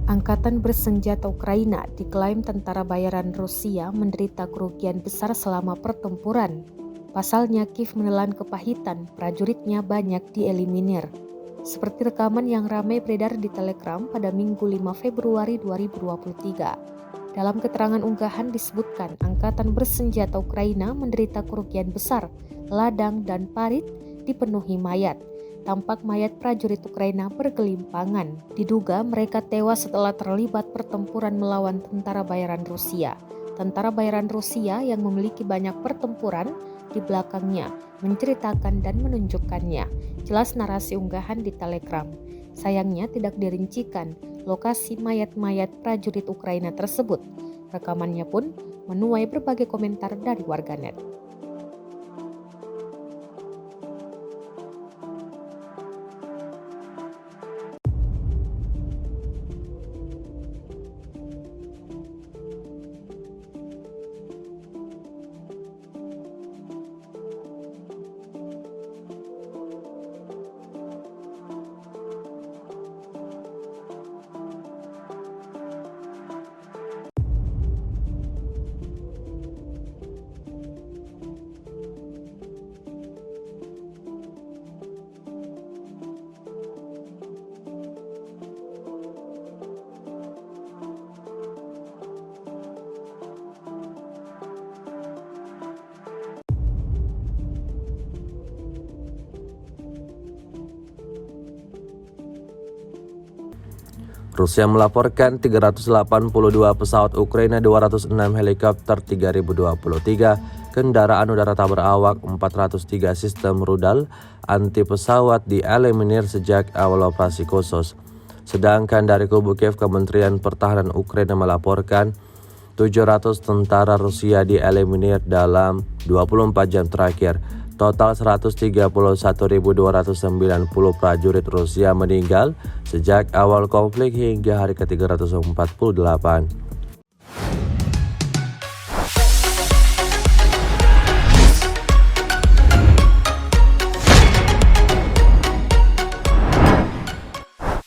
Angkatan bersenjata Ukraina diklaim tentara bayaran Rusia menderita kerugian besar selama pertempuran. Pasalnya, Kiev menelan kepahitan, prajuritnya banyak dieliminir. Seperti rekaman yang ramai beredar di Telegram pada Minggu 5 Februari 2023. Dalam keterangan unggahan disebutkan Angkatan bersenjata Ukraina menderita kerugian besar, ladang dan parit dipenuhi mayat. Tampak mayat prajurit Ukraina bergelimpangan. Diduga mereka tewas setelah terlibat pertempuran melawan tentara bayaran Rusia. Tentara bayaran Rusia yang memiliki banyak pertempuran di belakangnya menceritakan dan menunjukkannya. Jelas narasi unggahan di Telegram. Sayangnya tidak dirincikan lokasi mayat-mayat prajurit Ukraina tersebut. Rekamannya pun menuai berbagai komentar dari warganet. Rusia melaporkan 382 pesawat Ukraina, 206 helikopter 3023, kendaraan udara tak berawak 403 sistem rudal anti pesawat dieliminir sejak awal operasi khusus. Sedangkan dari kubu Kiev, Kementerian Pertahanan Ukraina melaporkan 700 tentara Rusia dieliminir dalam 24 jam terakhir. Total 131.290 prajurit Rusia meninggal sejak awal konflik hingga hari ke-348.